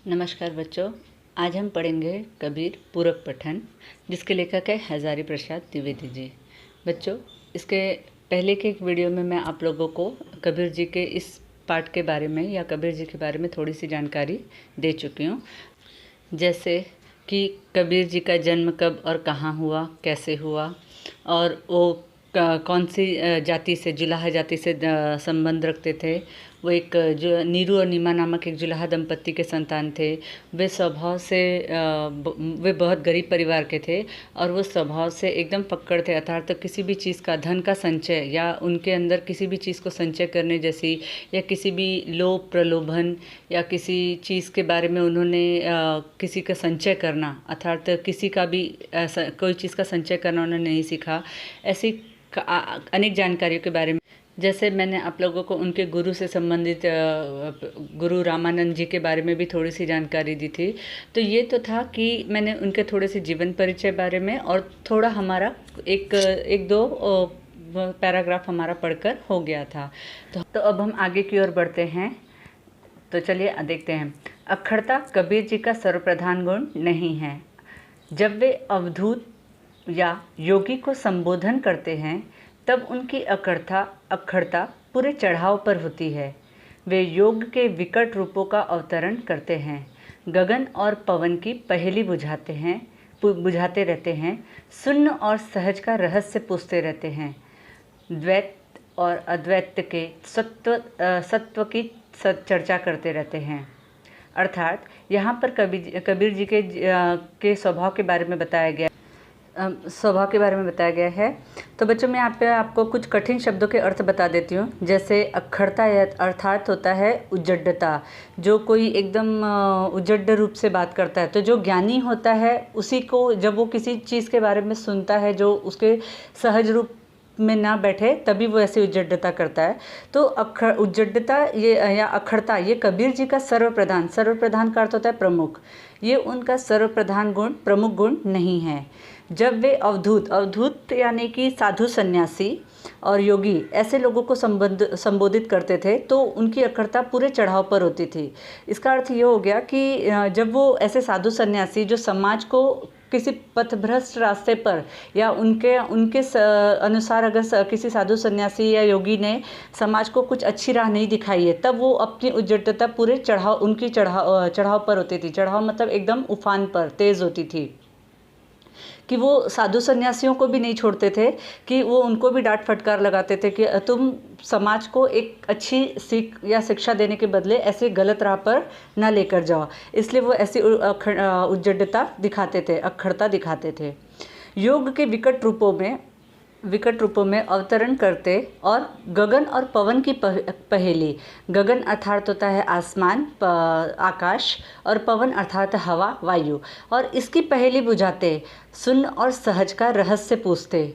नमस्कार बच्चों, आज हम पढ़ेंगे कबीर पूरक पठन, जिसके लेखक है हजारी प्रसाद द्विवेदी जी। बच्चों, इसके पहले के एक वीडियो में मैं आप लोगों को कबीर जी के इस पाठ के बारे में या कबीर जी के बारे में थोड़ी सी जानकारी दे चुकी हूँ। जैसे कि कबीर जी का जन्म कब और कहाँ हुआ, कैसे हुआ, और वो कौन सी जाति से, जुलाहा जाति से संबंध रखते थे। वो एक जो नीरू और नीमा नामक एक जुलाहा दंपत्ति के संतान थे। वे स्वभाव से वे बहुत गरीब परिवार के थे और वो स्वभाव से एकदम फक्कड़ थे। अर्थात तो किसी भी चीज़ का, धन का संचय या उनके अंदर किसी भी चीज़ को संचय करने जैसी, या किसी भी लोभ प्रलोभन या किसी चीज़ के बारे में उन्होंने किसी का संचय करना, अर्थात किसी का भी कोई चीज़ का संचय करना उन्होंने नहीं सीखा। ऐसी अनेक जानकारियों के बारे में, जैसे मैंने आप लोगों को उनके गुरु से संबंधित गुरु रामानंद जी के बारे में भी थोड़ी सी जानकारी दी थी। तो ये तो था कि मैंने उनके थोड़े से जीवन परिचय बारे में और थोड़ा हमारा एक दो पैराग्राफ हमारा पढ़कर हो गया था। तो अब हम आगे की ओर बढ़ते हैं। तो चलिए देखते हैं। अखड़ता कबीर जी का सर्वप्रधान गुण नहीं है। जब वे अवधूत या योगी को संबोधन करते हैं तब उनकी अखड़ता पूरे चढ़ाव पर होती है। वे योग के विकट रूपों का अवतरण करते हैं, गगन और पवन की पहेली बुझाते रहते हैं, शून्य और सहज का रहस्य पूछते रहते हैं, द्वैत और अद्वैत के सत्व की चर्चा करते रहते हैं। अर्थात यहाँ पर कबीर जी के स्वभाव के बारे में बताया गया है। तो बच्चों, मैं यहाँ पे आपको कुछ कठिन शब्दों के अर्थ बता देती हूँ। जैसे अखड़ता अर्थात होता है उज्जडता। जो कोई एकदम उज्जड रूप से बात करता है, तो जो ज्ञानी होता है उसी को जब वो किसी चीज़ के बारे में सुनता है जो उसके सहज रूप में ना बैठे, तभी वो ऐसी उज्जडता करता है। तो उज्जडता ये या अखड़ता, ये कबीर जी का सर्वप्रधान का अर्थ होता है प्रमुख। ये उनका सर्वप्रधान गुण, प्रमुख गुण नहीं है। जब वे अवधूत यानी कि साधु सन्यासी और योगी ऐसे लोगों को संबोधित करते थे, तो उनकी अखड़ता पूरे चढ़ाव पर होती थी। इसका अर्थ ये हो गया कि जब वो ऐसे साधु सन्यासी जो समाज को किसी पथभ्रष्ट रास्ते पर या उनके अनुसार अगर किसी साधु सन्यासी या योगी ने समाज को कुछ अच्छी राह नहीं दिखाई है, तब वो अपनी उज्जडता पूरे चढ़ाव पर होती थी। चढ़ाव मतलब एकदम उफान पर तेज़ होती थी, कि वो साधु सन्यासियों को भी नहीं छोड़ते थे, कि वो उनको भी डांट फटकार लगाते थे कि तुम समाज को एक अच्छी सीख या शिक्षा देने के बदले ऐसे गलत राह पर ना लेकर जाओ। इसलिए वो ऐसी उज्जडता दिखाते थे, अखड़ता दिखाते थे। योग के विकट रूपों में अवतरण करते और गगन और पवन की पहेली, गगन अर्थात होता है आसमान, आकाश, और पवन अर्थात हवा, वायु, और इसकी पहेली बुझाते, शून्य और सहज का रहस्य पूछते।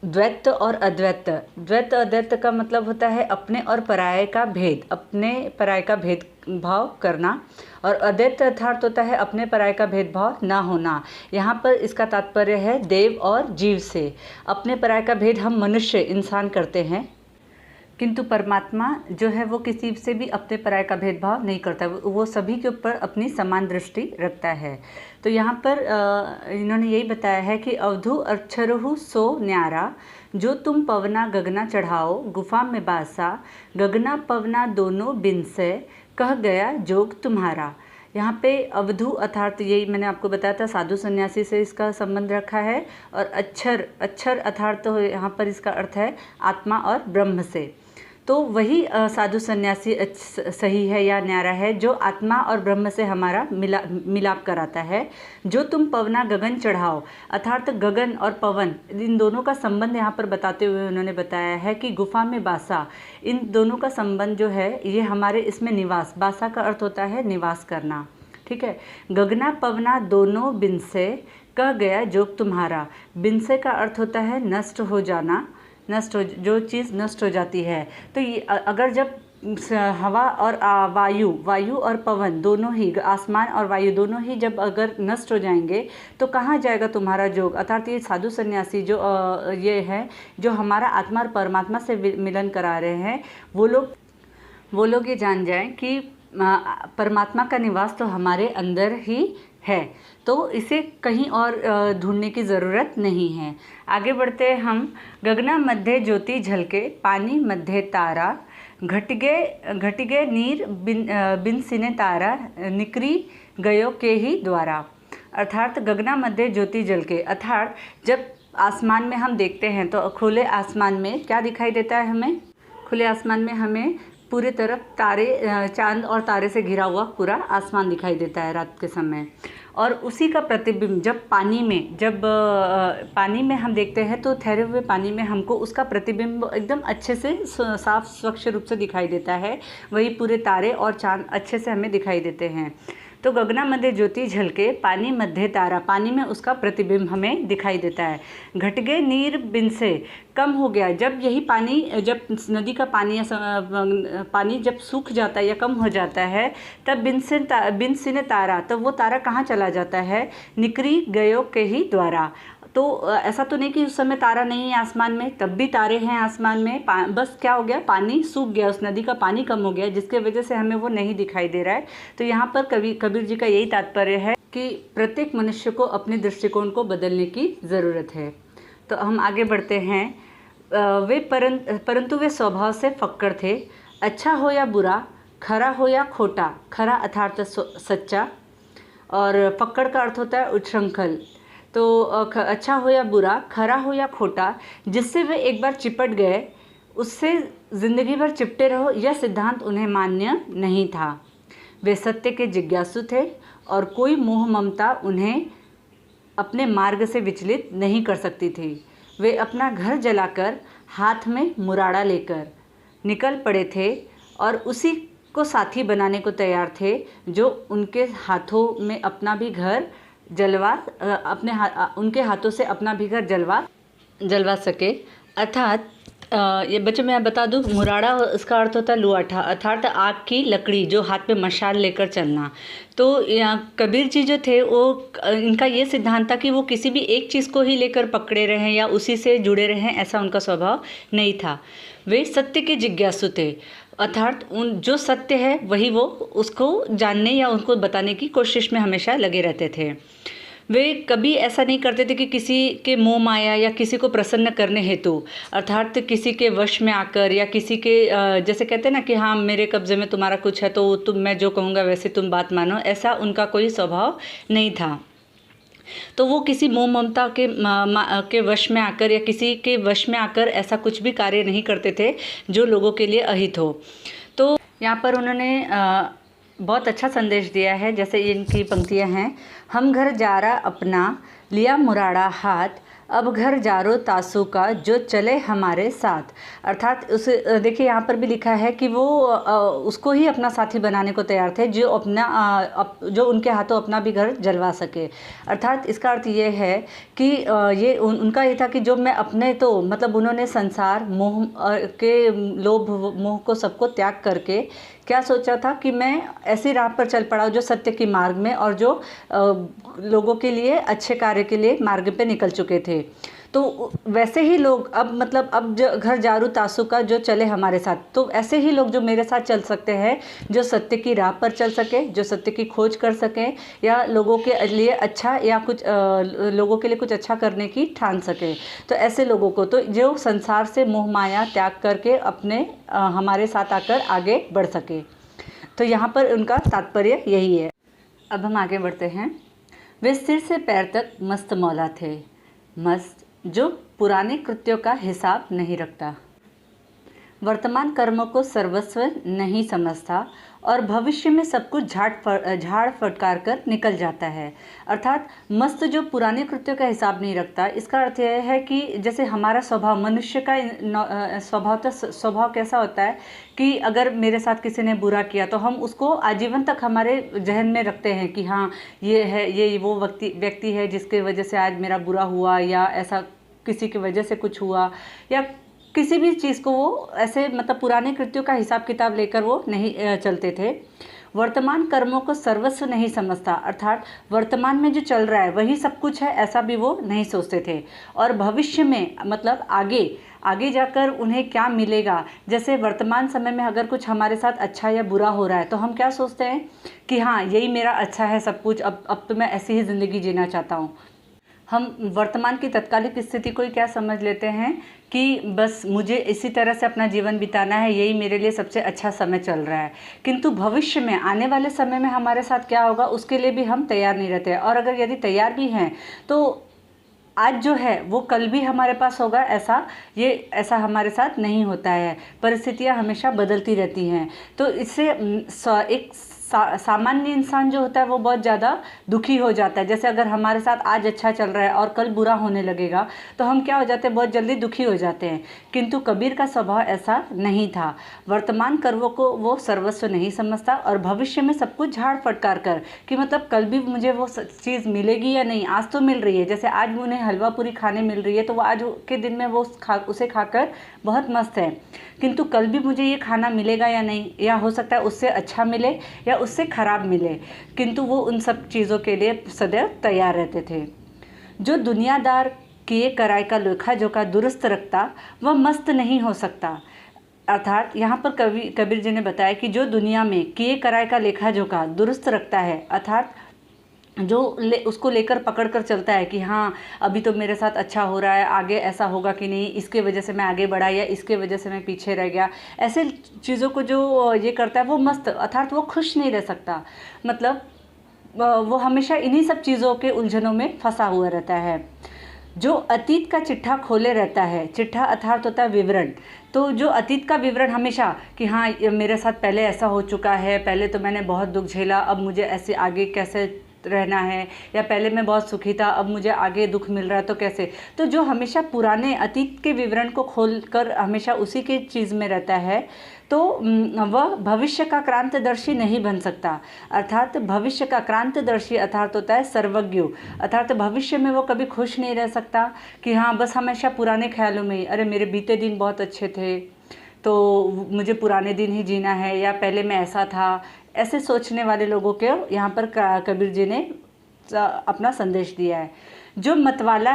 द्वैत और अद्वैत का मतलब होता है अपने और पराये का भेदभाव करना, और अद्वैत अर्थात होता है अपने पराये का भेदभाव ना होना। यहाँ पर इसका तात्पर्य है देव और जीव से। अपने पराये का भेद हम मनुष्य इंसान करते हैं, किंतु परमात्मा जो है वो किसी से भी अपने पराये का भेदभाव नहीं करता, वो सभी के ऊपर अपनी समान दृष्टि रखता है। तो यहाँ पर इन्होंने यही बताया है कि अवधू अक्षरहु सो न्यारा, जो तुम पवना गगना चढ़ाओ, गुफा में बासा, गगना पवना दोनों बिन से, कह गया जोग तुम्हारा। यहाँ पे अवधू अर्थात यही मैंने आपको बताया था, साधु सन्यासी से इसका संबंध रखा है। और अक्षर अर्थात तो यहाँ पर इसका अर्थ है आत्मा और ब्रह्म से। तो वही साधु सन्यासी सही है या न्यारा है, जो आत्मा और ब्रह्म से हमारा मिलाप कराता है। जो तुम पवना गगन चढ़ाओ, अर्थात गगन और पवन, इन दोनों का संबंध यहाँ पर बताते हुए उन्होंने बताया है कि गुफा में बासा, इन दोनों का संबंध जो है ये हमारे इसमें निवास, बासा का अर्थ होता है निवास करना, ठीक है। गगना पवना दोनों बिन से, कह गया जोग तुम्हारा। बिन से का अर्थ होता है नष्ट हो जाना, जो चीज़ नष्ट हो जाती है। तो ये अगर जब हवा और वायु और पवन दोनों ही, आसमान और वायु दोनों ही जब अगर नष्ट हो जाएंगे, तो कहाँ जाएगा तुम्हारा जोग। अर्थात ये साधु सन्यासी जो ये है, जो हमारा आत्मा और परमात्मा से मिलन करा रहे हैं, वो लोग ये जान जाएं कि परमात्मा का निवास तो हमारे अंदर ही है, तो इसे कहीं और ढूंढने की ज़रूरत नहीं है। आगे बढ़ते हैं हम। गगना मध्य ज्योति झलके, पानी मध्य तारा, घटिगे नीर बिन सिने तारा, निकरी गयो के ही द्वारा। अर्थात गगना मध्य ज्योति जलके, अर्थात जब आसमान में हम देखते हैं तो खुले आसमान में क्या दिखाई देता है हमें? खुले आसमान में हमें पूरी तरफ तारे, चांद और तारे से घिरा हुआ पूरा आसमान दिखाई देता है रात के समय। और उसी का प्रतिबिंब जब पानी में हम देखते हैं तो ठहरे हुए पानी में हमको उसका प्रतिबिंब एकदम अच्छे से साफ स्वच्छ रूप से दिखाई देता है। वही पूरे तारे और चांद अच्छे से हमें दिखाई देते हैं। तो गगना मध्य ज्योति झलके, पानी मध्य तारा, पानी में उसका प्रतिबिंब हमें दिखाई देता है। घटगे नीर बिन से, कम हो गया। जब यही पानी, जब नदी का पानी या पानी जब सूख जाता है या कम हो जाता है, तब बिन सिने तारा, तब वो तारा कहाँ चला जाता है? निकरी गयो के ही द्वारा। तो ऐसा तो नहीं कि उस समय तारा नहीं है आसमान में, तब भी तारे हैं आसमान में। बस क्या हो गया, पानी सूख गया, उस नदी का पानी कम हो गया, जिसके वजह से हमें वो नहीं दिखाई दे रहा है। तो यहाँ पर कबीर जी का यही तात्पर्य है कि प्रत्येक मनुष्य को अपने दृष्टिकोण को बदलने की ज़रूरत है। तो हम आगे बढ़ते हैं। परंतु वे स्वभाव से फक्कड़ थे। अच्छा हो या बुरा, खरा हो या खोटा, खरा अर्थात सच्चा, और फक्कड़ का अर्थ होता है उच्छृंखल। तो अच्छा हो या बुरा, खरा हो या खोटा, जिससे वे एक बार चिपट गए उससे ज़िंदगी भर चिपटे रहो, यह सिद्धांत उन्हें मान्य नहीं था। वे सत्य के जिज्ञासु थे और कोई मोह ममता उन्हें अपने मार्ग से विचलित नहीं कर सकती थी। वे अपना घर जलाकर हाथ में मुराड़ा लेकर निकल पड़े थे और उसी को साथी बनाने को तैयार थे, जो उनके हाथों में अपना भी घर उनके हाथों से अपना भी घर जलवा सके। अर्थात ये बच्चों मैं बता दूँ, मुराड़ा इसका अर्थ होता है लुआठा, अर्थात आग की लकड़ी, जो हाथ पे मशाल लेकर चलना। तो कबीर जी जो थे वो, इनका ये सिद्धांत था कि वो किसी भी एक चीज़ को ही लेकर पकड़े रहें या उसी से जुड़े रहें, ऐसा उनका स्वभाव नहीं था। वे सत्य के जिज्ञासु थे, अर्थात जो सत्य है वही वो उसको जानने या उनको बताने की कोशिश में हमेशा लगे रहते थे। वे कभी ऐसा नहीं करते थे कि किसी के मोह माया या किसी को प्रसन्न करने हेतु, अर्थात किसी के वश में आकर या किसी के जैसे कहते हैं ना कि हाँ मेरे कब्ज़े में तुम्हारा कुछ है तो मैं जो कहूँगा वैसे तुम बात मानो, ऐसा उनका कोई स्वभाव नहीं था। तो वो किसी मोह ममता के वश में आकर या किसी के वश में आकर ऐसा कुछ भी कार्य नहीं करते थे जो लोगों के लिए अहित हो। तो यहाँ पर उन्होंने बहुत अच्छा संदेश दिया है। जैसे इनकी पंक्तियाँ हैं, हम घर जारा अपना, लिया मुराड़ा हाथ, अब घर जारो तासू का, जो चले हमारे साथ। अर्थात उस देखिए यहाँ पर भी लिखा है कि वो उसको ही अपना साथी बनाने को तैयार थे, जो उनके हाथों अपना भी घर जलवा सके। अर्थात इसका अर्थ ये है कि ये उनका ये था कि जो मैं अपने, तो मतलब उन्होंने संसार मोह के लोभ मोह को सबको त्याग करके क्या सोचा था कि मैं ऐसी राह पर चल पड़ा जो सत्य की मार्ग में और जो लोगों के लिए अच्छे कार्य के लिए मार्ग पे निकल चुके थे। तो वैसे ही लोग अब जो घर जारू तासू का, जो चले हमारे साथ, तो ऐसे ही लोग जो मेरे साथ चल सकते हैं, जो सत्य की राह पर चल सके, जो सत्य की खोज कर सके या लोगों के लिए अच्छा या कुछ लोगों के लिए कुछ अच्छा करने की ठान सके। तो ऐसे लोगों को, तो जो संसार से मोह माया त्याग करके अपने हमारे साथ आकर आगे बढ़ सके। तो यहाँ पर उनका तात्पर्य यही है। अब हम आगे बढ़ते हैं। वे सिर से पैर तक मस्त मौला थे, मस्त जो पुराने कृत्यों का हिसाब नहीं रखता, वर्तमान कर्मों को सर्वस्व नहीं समझता और भविष्य में सब कुछ झाड़ फटकार कर निकल जाता है। अर्थात मस्त जो पुराने कृत्यों का हिसाब नहीं रखता, इसका अर्थ यह है कि जैसे हमारा स्वभाव, मनुष्य का स्वभाव कैसा होता है कि अगर मेरे साथ किसी ने बुरा किया तो हम उसको आजीवन तक हमारे जहन में रखते हैं कि हाँ ये है, ये वो व्यक्ति है जिसके वजह से आज मेरा बुरा हुआ, या ऐसा किसी की वजह से कुछ हुआ, या किसी भी चीज़ को वो ऐसे पुराने कृत्यों का हिसाब किताब लेकर वो नहीं चलते थे। वर्तमान कर्मों को सर्वस्व नहीं समझता, अर्थात वर्तमान में जो चल रहा है वही सब कुछ है, ऐसा भी वो नहीं सोचते थे। और भविष्य में आगे आगे जाकर उन्हें क्या मिलेगा। जैसे वर्तमान समय में अगर कुछ हमारे साथ अच्छा या बुरा हो रहा है तो हम क्या सोचते हैं कि हाँ यही मेरा अच्छा है सब कुछ, अब तो मैं ऐसी ही ज़िंदगी जीना चाहता हूँ। हम वर्तमान की तत्कालिक स्थिति को ही क्या समझ लेते हैं कि बस मुझे इसी तरह से अपना जीवन बिताना है, यही मेरे लिए सबसे अच्छा समय चल रहा है। किंतु भविष्य में आने वाले समय में हमारे साथ क्या होगा उसके लिए भी हम तैयार नहीं रहते हैं। और अगर यदि तैयार भी हैं तो आज जो है वो कल भी हमारे पास होगा, ऐसा हमारे साथ नहीं होता है। परिस्थितियाँ हमेशा बदलती रहती हैं। तो इससे एक सामान्य इंसान जो होता है वो बहुत ज़्यादा दुखी हो जाता है। जैसे अगर हमारे साथ आज अच्छा चल रहा है और कल बुरा होने लगेगा तो हम क्या हो जाते हैं, बहुत जल्दी दुखी हो जाते हैं। किंतु कबीर का स्वभाव ऐसा नहीं था। वर्तमान कर्मों को वो सर्वस्व नहीं समझता और भविष्य में सब कुछ झाड़ फटकार कर कि मतलब कल भी मुझे वो चीज़ मिलेगी या नहीं, आज तो मिल रही है। जैसे आज उन्हें हलवा पूरी खाने मिल रही है तो वो आज के दिन में वो उसे खाकर बहुत मस्त है, किंतु कल भी मुझे ये खाना मिलेगा या नहीं, या हो सकता है उससे अच्छा मिले या उससे ख़राब मिले। किंतु वो उन सब चीज़ों के लिए सदैव तैयार रहते थे। जो दुनियादार किए कराए का लेखा जोखा दुरुस्त रखता वह मस्त नहीं हो सकता। अर्थात यहाँ पर कबीर जी ने बताया कि जो दुनिया में किए कराए का लेखा जोखा दुरुस्त रखता है, अर्थात जो उसको लेकर पकड़ कर चलता है कि हाँ अभी तो मेरे साथ अच्छा हो रहा है, आगे ऐसा होगा कि नहीं, इसके वजह से मैं आगे बढ़ा या इसके वजह से मैं पीछे रह गया, ऐसे चीज़ों को जो ये करता है वो मस्त, अर्थात वो खुश नहीं रह सकता। मतलब वो हमेशा इन्हीं सब चीज़ों के उलझनों में फंसा हुआ रहता है। जो अतीत का चिट्ठा खोले रहता है, चिट्ठा अर्थात होता है विवरण। तो जो अतीत का विवरण हमेशा कि हाँ मेरे साथ पहले ऐसा हो चुका है, पहले तो मैंने बहुत दुख झेला, अब मुझे ऐसे आगे कैसे रहना है, या पहले मैं बहुत सुखी था अब मुझे आगे दुख मिल रहा है तो कैसे। तो जो हमेशा पुराने अतीत के विवरण को खोलकर हमेशा उसी के चीज़ में रहता है तो वह भविष्य का क्रांतदर्शी नहीं बन सकता। अर्थात भविष्य का क्रांतदर्शी अर्थात होता है सर्वज्ञ। अर्थात भविष्य में वो कभी खुश नहीं रह सकता कि हाँ बस हमेशा पुराने ख्यालों में ही, अरे मेरे बीते दिन बहुत अच्छे थे तो मुझे पुराने दिन ही जीना है, या पहले मैं ऐसा था। ऐसे सोचने वाले लोगों के यहाँ पर कबीर जी ने अपना संदेश दिया है। जो मतवाला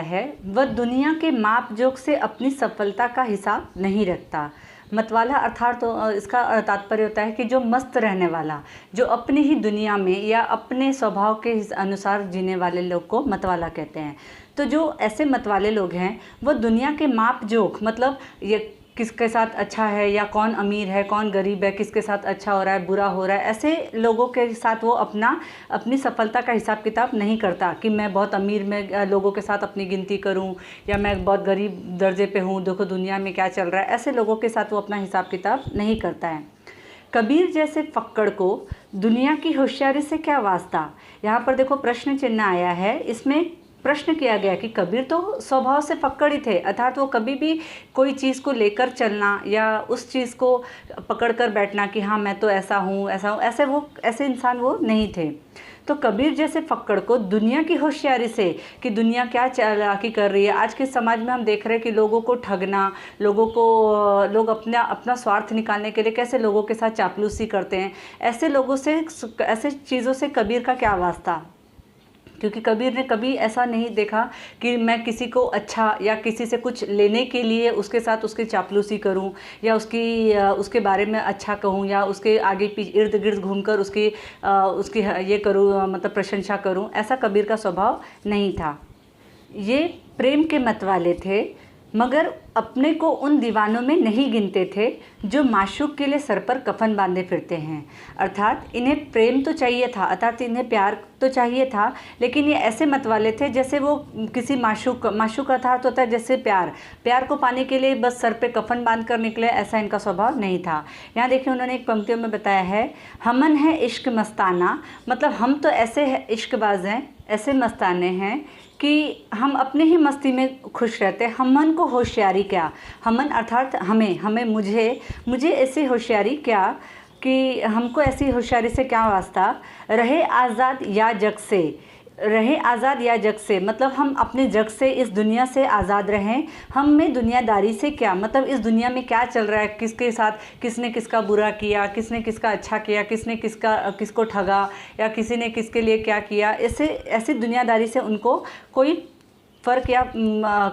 है वह दुनिया के माप जोक से अपनी सफलता का हिसाब नहीं रखता। मतवाला अर्थात तो इसका तात्पर्य होता है कि जो मस्त रहने वाला, जो अपनी ही दुनिया में या अपने स्वभाव के अनुसार जीने वाले लोग को मतवाला कहते हैं। तो जो ऐसे मतवाले लोग हैं वो दुनिया के माप जोख, मतलब ये किसके साथ अच्छा है या कौन अमीर है कौन गरीब है, किसके साथ अच्छा हो रहा है बुरा हो रहा है, ऐसे लोगों के साथ वो अपनी सफलता का हिसाब किताब नहीं करता कि मैं बहुत अमीर में लोगों के साथ अपनी गिनती करूं या मैं बहुत गरीब दर्जे पे हूं, देखो दुनिया में क्या चल रहा है। ऐसे लोगों के साथ वो अपना हिसाब किताब नहीं करता है। कबीर जैसे फक्कड़ को दुनिया की होशियारी से क्या वास्ता। यहाँ पर देखो प्रश्न चिन्ह आया है, इसमें प्रश्न किया गया कि कबीर तो स्वभाव से फक्कड़ ही थे, अर्थात वो कभी भी कोई चीज़ को लेकर चलना या उस चीज़ को पकड़ कर बैठना कि हाँ मैं तो ऐसा हूँ ऐसे इंसान वो नहीं थे। तो कबीर जैसे फक्कड़ को दुनिया की होशियारी से कि दुनिया क्या चालाकी कर रही है। आज के समाज में हम देख रहे हैं कि लोगों को ठगना, लोग अपना स्वार्थ निकालने के लिए कैसे लोगों के साथ चापलूसी करते हैं। ऐसे चीज़ों से कबीर का क्या वास्ता, क्योंकि कबीर ने कभी ऐसा नहीं देखा कि मैं किसी को अच्छा या किसी से कुछ लेने के लिए उसके साथ उसकी चापलूसी करूं या उसके बारे में अच्छा कहूं या उसके आगे पीछे इर्द गिर्द घूमकर उसकी ये करूं, मतलब प्रशंसा करूं। ऐसा कबीर का स्वभाव नहीं था। ये प्रेम के मत वाले थे, मगर अपने को उन दीवानों में नहीं गिनते थे जो माशूक के लिए सर पर कफन बांधे फिरते हैं। अर्थात इन्हें प्रेम तो चाहिए था, अर्थात इन्हें प्यार तो चाहिए था, लेकिन ये ऐसे मत वाले थे जैसे वो किसी माशूक अर्थात होता है जैसे प्यार को पाने के लिए बस सर पे कफन बांध कर निकले, ऐसा इनका स्वभाव नहीं था। यहाँ देखिए उन्होंने एक पंक्तियों में बताया है, हमन है इश्क मस्ताना, मतलब हम तो ऐसे इश्कबाज हैं, ऐसे मस्ताने हैं कि हम अपने ही मस्ती में खुश रहते हैं। हमन को होशियारी क्या, हमन अर्थात हमें मुझे ऐसी होशियारी क्या कि हमको ऐसी होशियारी से क्या वास्ता। रहे आज़ाद या जग से, मतलब हम अपने जग से इस दुनिया से आज़ाद रहें। हम में दुनियादारी से क्या, मतलब इस दुनिया में क्या चल रहा है, किसके साथ किसने किसका बुरा किया, किसने किसका अच्छा किया, किसने किसको ठगा या किसी ने किसके लिए क्या किया, ऐसी दुनियादारी से उनको कोई फ़र्क या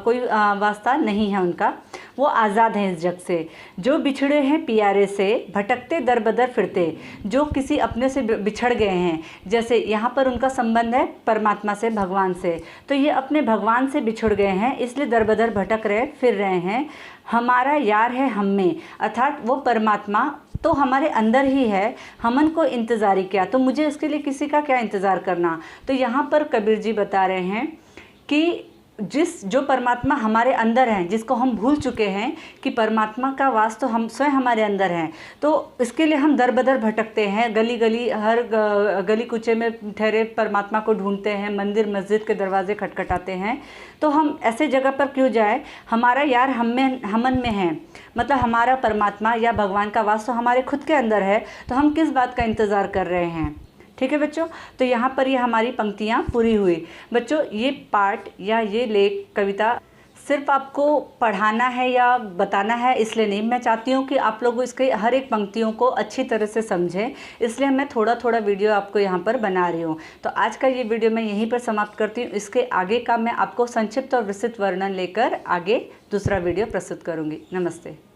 कोई वास्ता नहीं है उनका। वो आज़ाद हैं इस जग से, जो बिछड़े हैं पियारे से, भटकते दर बदर फिरते, जो किसी अपने से बिछड़ गए हैं। जैसे यहाँ पर उनका संबंध है परमात्मा से, भगवान से, तो ये अपने भगवान से बिछड़ गए हैं, इसलिए दर बदर भटक रहे फिर रहे हैं। हमारा यार है हम में, अर्थात वो परमात्मा तो हमारे अंदर ही है, हमन को इंतज़ारी क्या, तो मुझे इसके लिए किसी का क्या इंतज़ार करना। तो यहाँ पर कबीर जी बता रहे हैं कि जो परमात्मा हमारे अंदर हैं, जिसको हम भूल चुके हैं कि परमात्मा का वास तो हम स्वयं हमारे अंदर हैं, तो इसके लिए हम दर बदर भटकते हैं, गली गली हर गली कुचे में ठहरे परमात्मा को ढूंढते हैं, मंदिर मस्जिद के दरवाजे खटखटाते हैं। तो हम ऐसे जगह पर क्यों जाए, हमारा यार हमन में है, मतलब हमारा परमात्मा या भगवान का वास तो हमारे खुद के अंदर है, तो हम किस बात का इंतज़ार कर रहे हैं। ठीक है बच्चों, तो यहाँ पर ये हमारी पंक्तियाँ पूरी हुई। बच्चों ये पाठ या ये लेख कविता सिर्फ आपको पढ़ाना है या बताना है इसलिए नहीं, मैं चाहती हूँ कि आप लोग इसके हर एक पंक्तियों को अच्छी तरह से समझें, इसलिए मैं थोड़ा थोड़ा वीडियो आपको यहाँ पर बना रही हूँ। तो आज का ये वीडियो मैं यहीं पर समाप्त करती हूँ। इसके आगे का मैं आपको संक्षिप्त और विस्तृत वर्णन लेकर आगे दूसरा वीडियो प्रस्तुत करूँगी। नमस्ते।